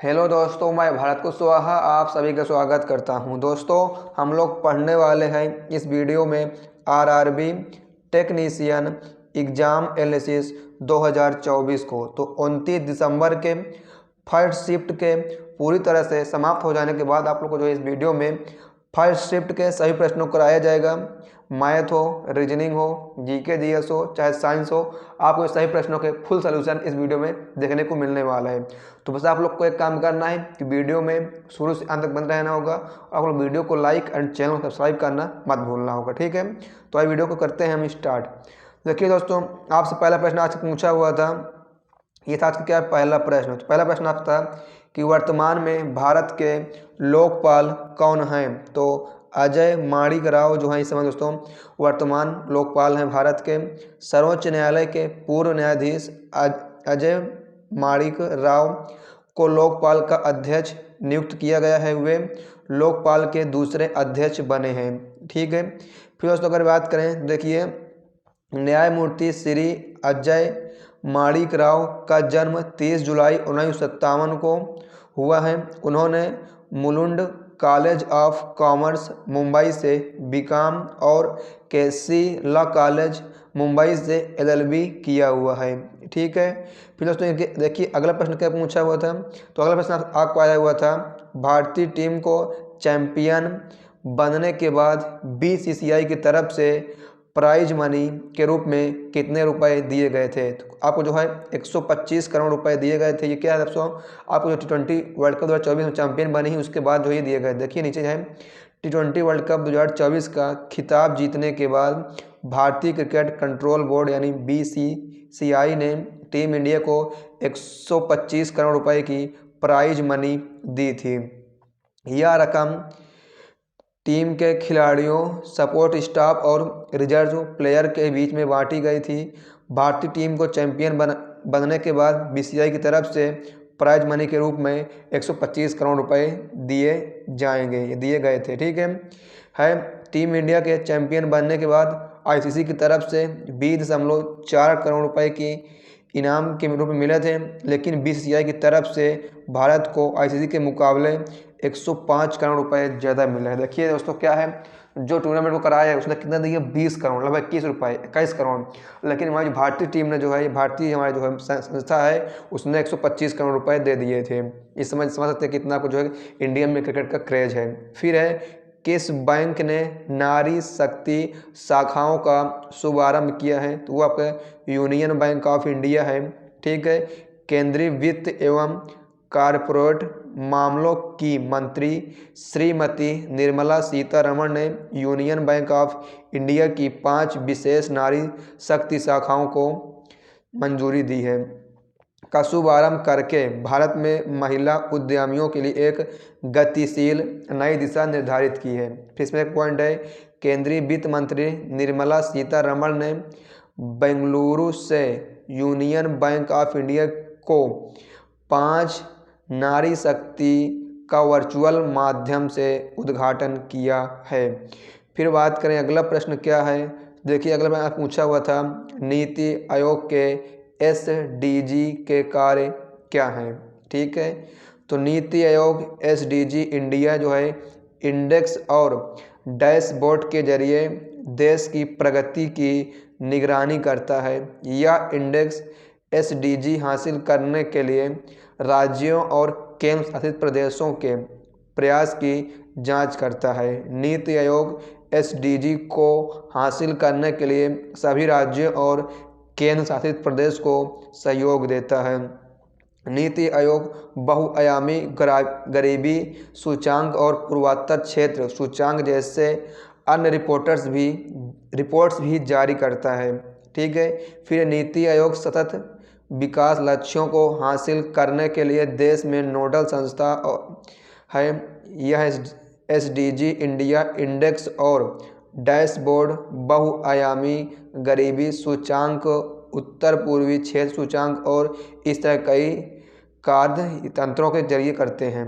Hello दोस्तों, मैं भारत को स्वाहा आप सभी का स्वागत करता हूं। दोस्तों, हम लोग पढ़ने वाले हैं इस वीडियो में आरआरबी टेक्नीशियन एग्ज़ाम एनालिसिस 2024 को। तो 29 दिसंबर के फर्स्ट शिफ्ट के पूरी तरह से समाप्त हो जाने के बाद आप लोग को जो इस वीडियो में फर्स्ट शिफ्ट के सभी प्रश्नों को कराया जाएगा। मैथ हो, रीजनिंग हो, जीके जीएस हो, चाहे साइंस हो, आपको इस सभी प्रश्नों के फुल सोल्यूशन इस वीडियो में देखने को मिलने वाला है। तो बस आप लोग को एक काम करना है कि वीडियो में शुरू से अंत तक बंद रहना होगा और आप लोग वीडियो को लाइक एंड चैनल को सब्सक्राइब करना मत भूलना होगा, ठीक है। तो आइए वीडियो को करते हैं हम स्टार्ट। देखिए दोस्तों, आपसे पहला प्रश्न आज पूछा हुआ था, ये था आज का क्या पहला प्रश्न। तो पहला प्रश्न आपका था कि वर्तमान में भारत के लोकपाल कौन हैं। तो अजय माणिक राव जो हैं इस समय दोस्तों वर्तमान लोकपाल हैं भारत के। सर्वोच्च न्यायालय के पूर्व न्यायाधीश अजय माणिक राव को लोकपाल का अध्यक्ष नियुक्त किया गया है। वे लोकपाल के दूसरे अध्यक्ष बने हैं, ठीक है। फिर दोस्तों अगर बात करें, देखिए न्यायमूर्ति श्री अजय माणिक राव का जन्म 30 जुलाई 1957 को हुआ है। उन्होंने Mulund college of commerce Mumbai से बीकॉम और केसी लॉ कॉलेज मुंबई से एलएलबी किया हुआ है, ठीक है। फिर दोस्तों इनके देखिए अगला प्रश्न क्या पूछा हुआ था। तो अगला प्रश्न आपको आया हुआ था, भारतीय टीम को चैंपियन बनने के बाद बीसीसीआई की तरफ से प्राइज मनी के रूप में कितने रुपए दिए गए थे। तो आपको जो है 125 करोड़ रुपए दिए गए थे। ये क्या है दोस्तों, आपको जो T20 वर्ल्ड कप 2024 में चैंपियन बनी ही उसके बाद जो ये दिए गए। देखिए नीचे है T20 वर्ल्ड कप 2024 का खिताब जीतने के बाद भारतीय क्रिकेट कंट्रोल बोर्ड यानी बीसीसीआई ने टीम इंडिया को 125 करोड़ रुपए की प्राइज मनी दी थी। यह रकम टीम के खिलाड़ियों, सपोर्ट स्टाफ और रिजर्व प्लेयर के बीच में बांटी गई थी। भारतीय टीम को चैंपियन बनने के बाद बीसीसीआई की तरफ से प्राइज मनी के रूप में 125 करोड़ रुपए दिए जाएंगे, ये दिए गए थे, ठीक है। टीम इंडिया के चैंपियन बनने के बाद आईसीसी की तरफ से 20.4 करोड़ रुपए की इनाम के रूप में मिले थे, लेकिन बीसीसीआई की तरफ से भारत को आईसीसी के मुकाबले 105 करोड़ रुपए ज़्यादा मिला है। देखिए दोस्तों क्या है, जो टूर्नामेंट को कराया है उसने कितना दिया, 20 करोड़, लगभग 21 रुपये 21 करोड़। लेकिन हमारी भारतीय टीम ने जो है, भारतीय हमारी जो है संस्था है, उसने 125 करोड़ रुपए दे दिए थे। इस समझ सकते हैं कितना कुछ जो है इंडियन में क्रिकेट का क्रेज है। फिर है, किस बैंक ने नारी शक्ति शाखाओं का शुभारंभ किया है। तो वो आपका यूनियन बैंक ऑफ इंडिया है, ठीक है। केंद्रीय वित्त एवं कारपोरेट मामलों की मंत्री श्रीमती निर्मला सीतारमण ने यूनियन बैंक ऑफ इंडिया की 5 विशेष नारी शक्ति शाखाओं को मंजूरी दी है का शुभारंभ करके भारत में महिला उद्यमियों के लिए एक गतिशील नई दिशा निर्धारित की है। फिर इसमें एक पॉइंट है, केंद्रीय वित्त मंत्री निर्मला सीतारमण ने बेंगलुरु से यूनियन बैंक ऑफ इंडिया को 5 नारी शक्ति का वर्चुअल माध्यम से उद्घाटन किया है। फिर बात करें अगला प्रश्न क्या है। देखिए अगला प्रश्न पूछा हुआ था, नीति आयोग के एसडीजी के कार्य क्या हैं, ठीक है। तो नीति आयोग एसडीजी इंडिया जो है इंडेक्स और डैशबोर्ड के जरिए देश की प्रगति की निगरानी करता है। यह इंडेक्स एसडीजी हासिल करने के लिए राज्यों और केंद्र शासित प्रदेशों के प्रयास की जांच करता है। नीति आयोग एसडीजी को हासिल करने के लिए सभी राज्यों और केंद्र शासित प्रदेश को सहयोग देता है। नीति आयोग बहुआयामी गरीबी सूचांक और पूर्वोत्तर क्षेत्र सूचांक जैसे अन्य रिपोर्ट्स भी जारी करता है, ठीक है। फिर नीति आयोग सतत विकास लक्ष्यों को हासिल करने के लिए देश में नोडल संस्था है। यह एसडीजी इंडिया इंडेक्स और डैशबोर्ड बहुआयामी गरीबी सूचांक, उत्तर पूर्वी क्षेत्र सूचांक और इस तरह कई कार्य तंत्रों के जरिए करते हैं।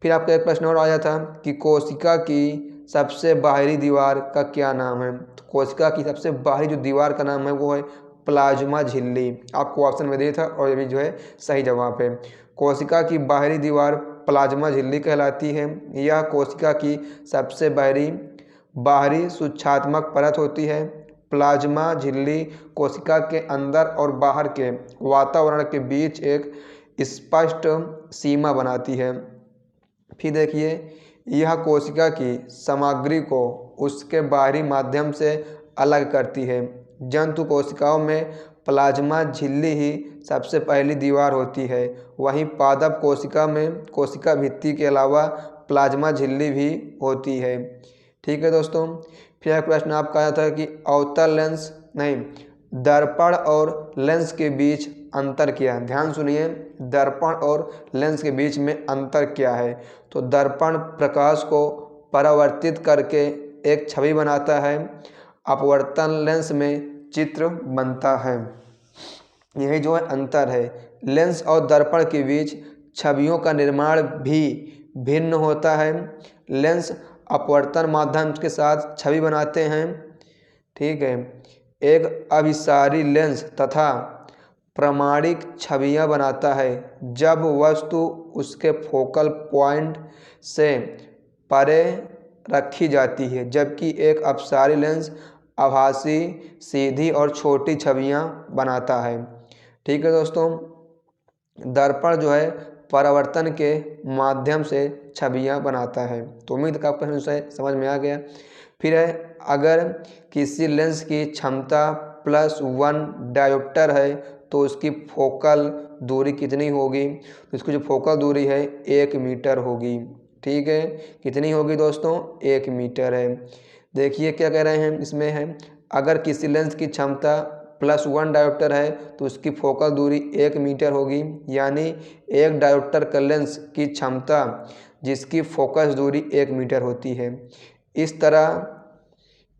फिर आपका एक प्रश्न और आया था कि कोशिका की सबसे बाहरी दीवार का क्या नाम है। तो कोशिका की सबसे बाहरी जो दीवार का नाम है वो है प्लाज्मा झिल्ली। आपको ऑप्शन में दिया था और ये भी जो है सही जवाब है। कोशिका की बाहरी दीवार प्लाज्मा झिल्ली कहलाती है। यह कोशिका की सबसे बाहरी सूक्ष्मात्मक परत होती है। प्लाज्मा झिल्ली कोशिका के अंदर और बाहर के वातावरण के बीच एक स्पष्ट सीमा बनाती है। फिर देखिए, यह कोशिका की सामग्री को उसके बाहरी माध्यम से अलग करती है। जंतु कोशिकाओं में प्लाज्मा झिल्ली ही सबसे पहली दीवार होती है। वहीं पादप कोशिका में कोशिका भित्ति के अलावा प्लाज्मा झिल्ली भी होती है। ठीक है दोस्तों। फिर एक प्रश्न आपका आया था कि अवतल लेंस नहीं दर्पण और लेंस के बीच अंतर क्या है। ध्यान सुनिए, दर्पण और लेंस के बीच में अंतर क्या है। तो दर्पण प्रकाश को परावर्तित करके एक छवि बनाता है, अपवर्तन लेंस में चित्र बनता है। यही जो है अंतर है। लेंस और दर्पण के बीच छवियों का निर्माण भी भिन्न होता है। लेंस अपवर्तन माध्यम के साथ छवि बनाते हैं। ठीक है, एक अभिसारी लेंस तथा प्रमाणिक छवियां बनाता है जब वस्तु उसके फोकल पॉइंट से परे रखी जाती है, जबकि एक अपसारी लेंस आभासी सीधी और छोटी छवियां बनाता है। ठीक है दोस्तों, दर्पण जो है परावर्तन के माध्यम से छवियां बनाता है। तो उम्मीद का आपको समझ में आ गया। फिर है, अगर किसी लेंस की क्षमता +1 डायोप्टर है तो उसकी फोकल दूरी कितनी होगी। तो इसकी जो फोकल दूरी है 1 मीटर होगी। ठीक है, कितनी होगी दोस्तों, 1 मीटर है। देखिए क्या कह रहे हैं इसमें है, अगर किसी लेंस की क्षमता +1 डायोप्टर है तो उसकी फोकल दूरी 1 मीटर होगी। यानी एक डायोप्टर का लेंस की क्षमता जिसकी फोकस दूरी 1 मीटर होती है। इस तरह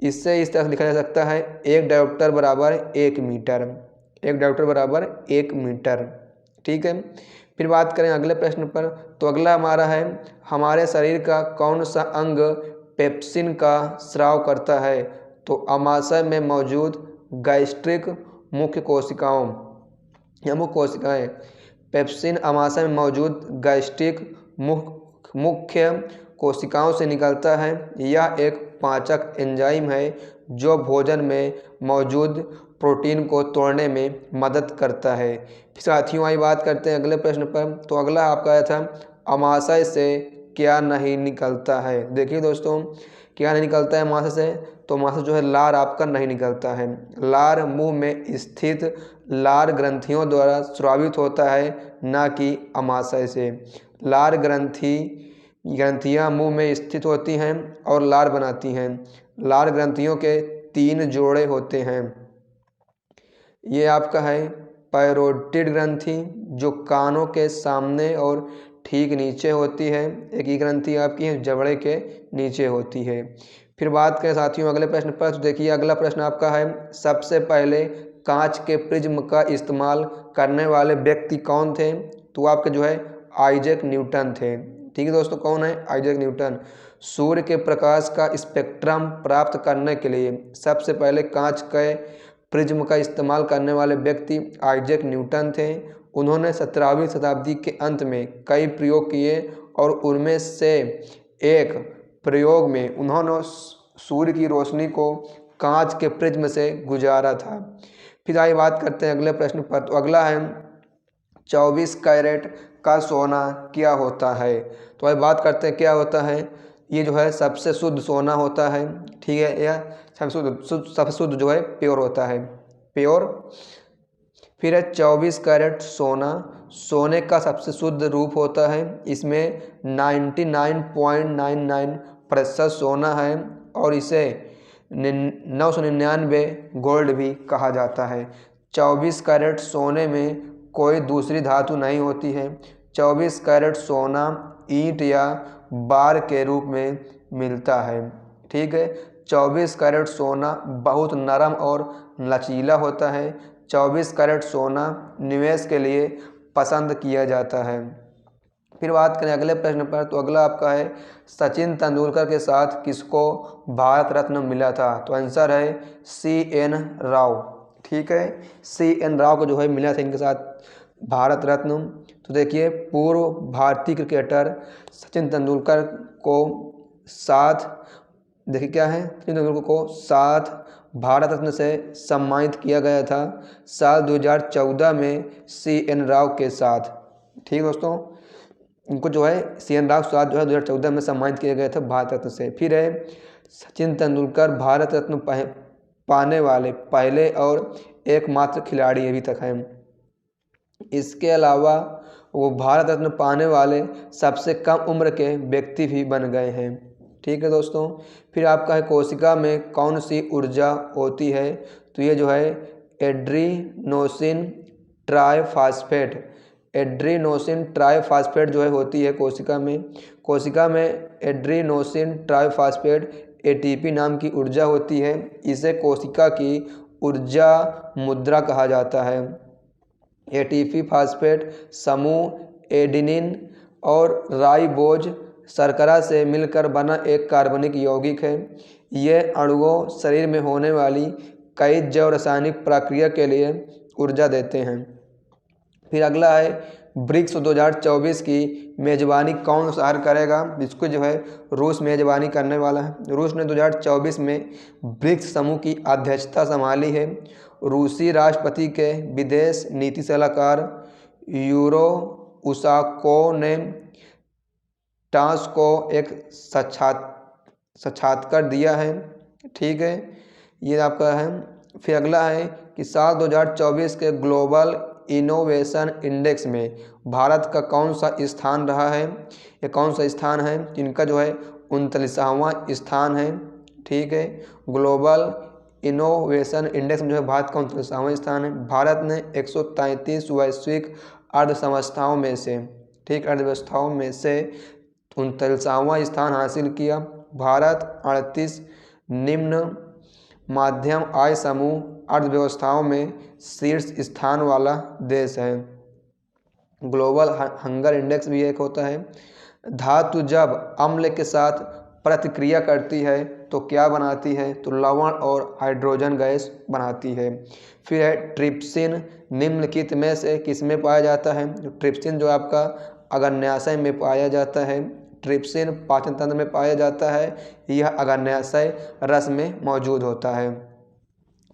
इस तरह लिखा जा सकता है, एक डायोप्टर बराबर 1 मीटर। एक डायोप्टर बराबर 1 मीटर। ठीक है। फिर बात करें अगले प्रश्न पर, तो अगला हमारा है, हमारे शरीर का कौन सा अंग पेप्सिन का स्राव करता है। तो आमाशय में मौजूद गैस्ट्रिक मुख्य कोशिकाओं या मुख्य कोशिकाएं पेप्सिन आमाशय में मौजूद गैस्ट्रिक मुख्य कोशिकाओं से निकलता है। यह एक पाचक एंजाइम है जो भोजन में मौजूद प्रोटीन को तोड़ने में मदद करता है। साथियों, आई बात करते हैं अगले प्रश्न पर। तो अगला आपका आया था, अमाशय से क्या नहीं निकलता है। देखिए दोस्तों, क्या नहीं निकलता है अमाशय से। तो अमाशय जो है लार आपका नहीं निकलता है। लार मुंह में स्थित लार ग्रंथियों द्वारा स्रावित होता है, ना कि अमाशय से। लार ग्रंथियां मुंह में स्थित होती हैं और लार बनाती हैं। लार ग्रंथियों के 3 जोड़े होते हैं। ये आपका है पैरोटिड ग्रंथि जो कानों के सामने और ठीक नीचे होती है। एक ही ग्रंथि आपकी है जबड़े के नीचे होती है। फिर बात करें साथियों अगले प्रश्न पर, तो देखिए अगला प्रश्न आपका है, सबसे पहले कांच के प्रिज्म का इस्तेमाल करने वाले व्यक्ति कौन थे। तो आपके जो है आइजैक न्यूटन थे। ठीक है दोस्तों, कौन है, आइजैक न्यूटन। सूर्य के प्रकाश का स्पेक्ट्रम प्राप्त करने के लिए सबसे पहले कांच के प्रिज्म का इस्तेमाल करने वाले व्यक्ति आइजैक न्यूटन थे। उन्होंने 17वीं शताब्दी के अंत में कई प्रयोग किए और उनमें से एक प्रयोग में उन्होंने सूर्य की रोशनी को कांच के प्रिज्म से गुजारा था। फिर आइए बात करते हैं अगले प्रश्न पर। तो अगला है, 24 कैरेट का सोना क्या होता है। तो आइए बात करते हैं क्या होता है। ये जो है सबसे शुद्ध सोना होता है। ठीक है, यह सबसे शुद्ध जो है प्योर होता है, प्योर। फिर है 24 कैरेट सोना सोने का सबसे शुद्ध रूप होता है। इसमें 99.99% सोना है और इसे 999 गोल्ड भी कहा जाता है। 24 कैरेट सोने में कोई दूसरी धातु नहीं होती है। 24 कैरेट सोना ईंट या बार के रूप में मिलता है। ठीक है, 24 कैरेट सोना बहुत नरम और लचीला होता है। 24 कैरेट सोना निवेश के लिए पसंद किया जाता है। फिर बात करें अगले प्रश्न पर, तो अगला आपका है, सचिन तेंदुलकर के साथ किसको भारत रत्न मिला था। तो आंसर है CN राव। ठीक है, CN राव को जो है मिला था इनके साथ भारत रत्न। तो देखिए पूर्व भारतीय क्रिकेटर सचिन तेंदुलकर को 7, देखिए क्या है, सचिन तेंदुलकर को 7 भारत रत्न से सम्मानित किया गया था साल 2014 में CN राव के साथ। ठीक दोस्तों, इनको जो है CN राव के साथ जो है 2014 में सम्मानित किया गया था भारत रत्न से। फिर है सचिन तेंदुलकर भारत रत्न पाने वाले पहले और एकमात्र खिलाड़ी अभी तक हैं। इसके अलावा वो भारत रत्न पाने वाले सबसे कम उम्र के व्यक्ति भी बन गए हैं। ठीक है दोस्तों, फिर आपका है कोशिका में कौन सी ऊर्जा होती है, तो ये जो है एड्रीनोसिन ट्राइफॉस्फेट, एड्रीनोसिन ट्राइफॉस्फेट जो है होती है कोशिका में। कोशिका में एड्रीनोसिन ट्राइफॉस्फेट ATP नाम की ऊर्जा होती है। इसे कोशिका की ऊर्जा मुद्रा कहा जाता है। ATP फास्फेट समूह एडेनिन और राइबोज शर्करा से मिलकर बना एक कार्बनिक यौगिक है। यह अणुओं शरीर में होने वाली कई जैव रासायनिक प्रक्रिया के लिए ऊर्जा देते हैं। फिर अगला है ब्रिक्स 2024 की मेजबानी कौन शहर करेगा, इसको जो है रूस मेजबानी करने वाला है। रूस ने 2024 में ब्रिक्स समूह की अध्यक्षता संभाली है। रूसी राष्ट्रपति के विदेश नीति सलाहकार यूरो उसाको ने टांस को एक साक्षात्कार दिया है। ठीक है, ये आपका है। फिर अगला है कि साल 2024 के ग्लोबल इनोवेशन इंडेक्स में भारत का कौन सा स्थान रहा है, ये कौन सा स्थान है, इनका जो है 39वां स्थान है। ठीक है, ग्लोबल इनोवेशन इंडेक्स में जो है भारत का 39वां स्थान है। भारत ने 133 वैश्विक अर्थव्यवस्थाओं में से, ठीक, अर्थव्यवस्थाओं में से 39वां स्थान हासिल किया। भारत 38 निम्न मध्यम आय समूह अर्थव्यवस्थाओं में शीर्ष स्थान वाला देश है। ग्लोबल हंगर इंडेक्स भी एक होता है। धातु जब अम्ल के साथ प्रतिक्रिया करती है तो क्या बनाती है, तो लवण और हाइड्रोजन गैस बनाती है। फिर है ट्रिप्सिन निम्नलिखित में से किसमें पाया जाता है, ट्रिप्सिन जो आपका अग्न्याशय में पाया जाता है। ट्रिप्सिन पाचन तंत्र में पाया जाता है, यह अग्न्याशय रस में मौजूद होता है।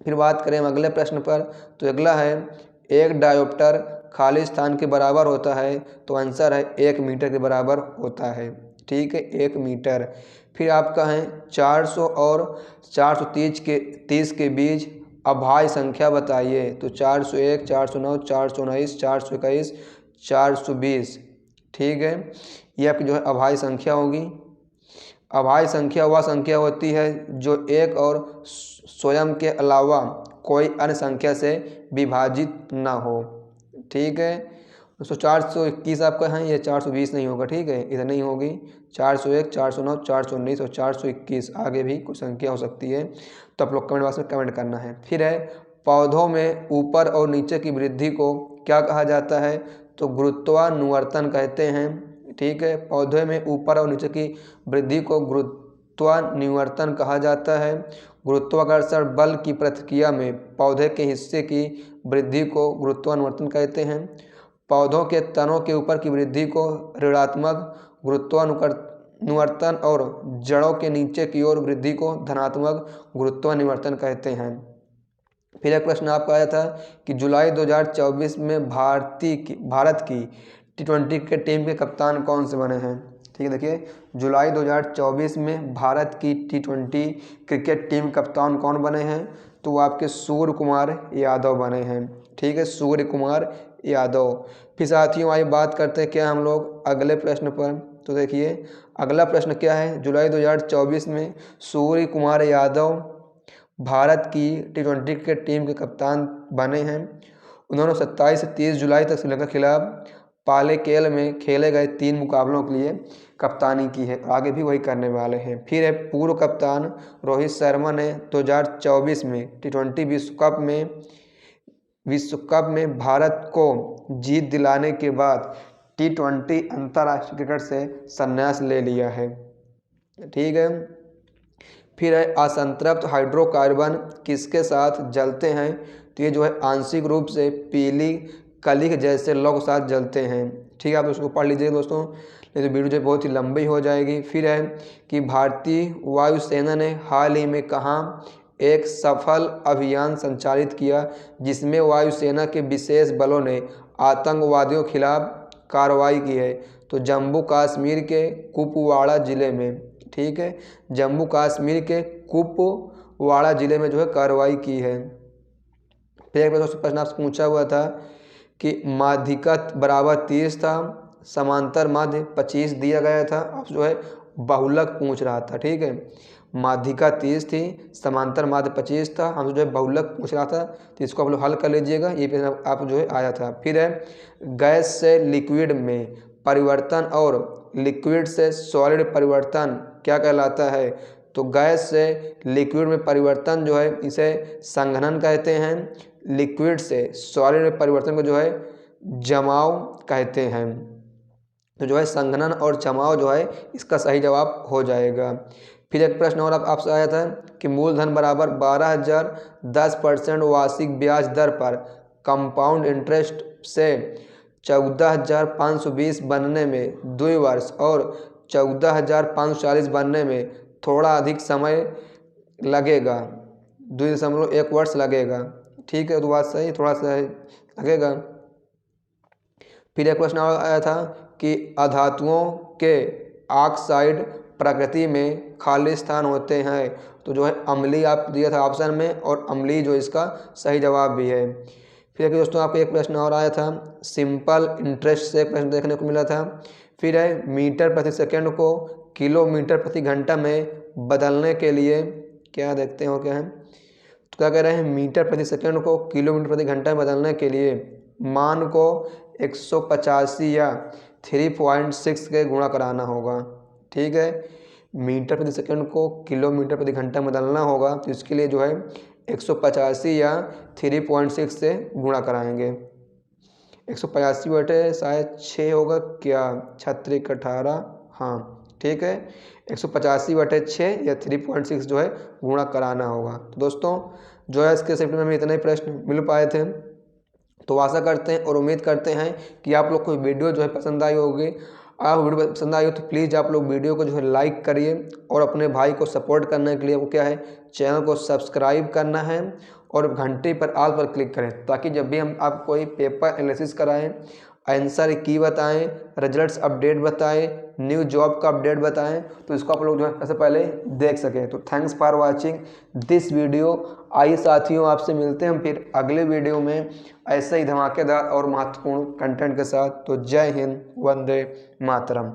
फिर बात करें अगले प्रश्न पर, तो अगला है एक डायोप्टर खाली स्थान के बराबर होता है, तो आंसर है 1 मीटर के बराबर होता है। ठीक है, 1 मीटर। फिर आपका है 400 और 430 के बीच अभाज्य संख्या बताइए, तो 401, 409, 419, 421, 420। ठीक है, ये आपकी जो है अभाज्य संख्या होगी। अभाज्य संख्या वह संख्या होती है जो एक और स्वयं के अलावा कोई अन्य संख्या से विभाजित ना हो। ठीक है, तो 421 आपका है, ये 420 नहीं होगा। ठीक है, इधर नहीं होगी। 401, 409, 419 और 421, आगे भी कुछ संख्या हो सकती है, तो आप लोग कमेंट बॉक्स में कमेंट करना है। फिर है पौधों में ऊपर और नीचे की वृद्धि को क्या कहा जाता है, तो गुरुत्वानुवर्तन कहते हैं। ठीक है, पौधे में ऊपर और नीचे की वृद्धि को गुरुत्वानुवर्तन कहा जाता है। गुरुत्वाकर्षण बल की प्रतिक्रिया में पौधे के हिस्से की वृद्धि को गुरुत्वानुवर्तन कहते हैं। पौधों के तनों के ऊपर की वृद्धि को ऋणात्मक गुरुत्वानुवर्तन और जड़ों के नीचे की ओर वृद्धि को धनात्मक गुरुत्वानुवर्तन कहते हैं। फिर एक प्रश्न आपका आया था कि जुलाई 2024 में भारत की T20 के टीम के कप्तान कौन से बने हैं। ठीक है, देखिए जुलाई 2024 में भारत की T20 क्रिकेट टीम कप्तान कौन बने हैं, तो वो आपके सूर्य कुमार यादव बने हैं। ठीक है, सूर्य कुमार यादव। फिर साथियों आइए बात करते हैं क्या हम लोग अगले प्रश्न पर, तो देखिए अगला प्रश्न क्या है, जुलाई 2024 में सूर्य कुमार यादव भारत की T20 क्रिकेट टीम के कप्तान बने हैं। उन्होंने 27 से 30 जुलाई तक श्रीलंका के खिलाफ पालेकेल में खेले गए 3 मुकाबलों के लिए कप्तानी की है, आगे भी वही करने वाले हैं। फिर है पूर्व कप्तान रोहित शर्मा ने 2024 में T20 विश्व कप में भारत को जीत दिलाने के बाद T20 अंतर्राष्ट्रीय क्रिकेट से संन्यास ले लिया है। ठीक है, फिर है असंतृप्त हाइड्रोकार्बन किसके साथ जलते हैं, तो ये जो है आंशिक रूप से पीली कली के जैसे लौह के साथ जलते हैं। ठीक है, आप उसको पढ़ लीजिए दोस्तों, नहीं तो वीडियो जो बहुत ही लंबी हो जाएगी। फिर है कि भारतीय वायुसेना ने हाल ही में कहाँ एक सफल अभियान संचालित किया जिसमें वायुसेना के विशेष बलों ने आतंकवादियों के खिलाफ कार्रवाई की है। तो जम्मू कश्मीर के कुपवाड़ा ज़िले में, ठीक है, जम्मू कश्मीर के कुपवाड़ा ज़िले में जो है कार्रवाई की है। फिर एक दोस्तों प्रश्न आपसे पूछा हुआ था कि माध्यिका बराबर 30 था, समांतर माध्य 25 दिया गया था। आप जो है बहुलक पूछ रहा था, ठीक है, माध्यिका 30 थी, समांतर माध्य 25 था, हम जो है बहुलक पूछ रहा था, तो इसको आप लोग हल कर लीजिएगा, ये प्रश्न आप जो है आया था। फिर है गैस से लिक्विड में परिवर्तन और लिक्विड से सॉलिड परिवर्तन क्या कहलाता है? तो गैस से लिक्विड में परिवर्तन जो है इसे संघनन कहते हैं, लिक्विड से सॉलिड में परिवर्तन को जो है जमाव कहते हैं। तो जो है संघनन और जमाव जो है इसका सही जवाब हो जाएगा। फिर एक प्रश्न और आपसे आया था कि मूलधन बराबर 12,000 10% वार्षिक ब्याज दर पर कंपाउंड इंटरेस्ट से 14,520 बनने में 2 वर्ष और 14,540 बनने में थोड़ा अधिक समय लगेगा, 2.1 वर्ष लगेगा, ठीक है, तो बात सही, थोड़ा सा लगेगा। फिर एक प्रश्न आया था कि अधातुओं के ऑक्साइड प्रकृति में खाली स्थान होते हैं, तो जो है अम्लीय आप दिया था ऑप्शन में, और अम्लीय जो इसका सही जवाब भी है। फिर दोस्तों आपको एक प्रश्न और आया था, सिंपल इंटरेस्ट से प्रश्न देखने को मिला था। फिर है मीटर प्रति सेकंड को किलोमीटर प्रति घंटा में बदलने के लिए क्या देखते हो क्या है, तो क्या कह रहे हैं, मीटर प्रति सेकंड को किलोमीटर प्रति घंटा में बदलने के लिए मान को 185 या 3.6 के गुणा कराना होगा, ठीक है, मीटर प्रति सेकंड को किलोमीटर प्रति घंटा में बदलना होगा, तो इसके लिए जो है 185 या 3.6 से गुणा कराएंगे। 185 बटे शायद 6 होगा क्या, 36 18, हाँ ठीक है, 185 बटे 6 या 3.6 जो है गुणा कराना होगा। तो दोस्तों जो है इसके सेट में हमें इतने प्रश्न मिल पाए थे, तो आशा करते हैं और उम्मीद करते हैं कि आप लोग को वीडियो जो है पसंद आई होगी। आप वीडियो पसंद आई हो तो प्लीज़ आप लोग वीडियो को जो है लाइक करिए, और अपने भाई को सपोर्ट करने के लिए वो क्या है, चैनल को सब्सक्राइब करना है और घंटी पर ऑल पर क्लिक करें, ताकि जब भी हम आप कोई पेपर एनालिसिस कराएं, आंसर की बताएं, रिजल्ट्स अपडेट बताएं, न्यू जॉब का अपडेट बताएं, तो इसको आप लोग जो है सबसे पहले देख सकें। तो thanks for watching this video. आइए साथियों, आपसे मिलते हैं हम फिर अगले वीडियो में ऐसे ही धमाकेदार और महत्वपूर्ण कंटेंट के साथ। तो जय हिंद, वंदे मातरम।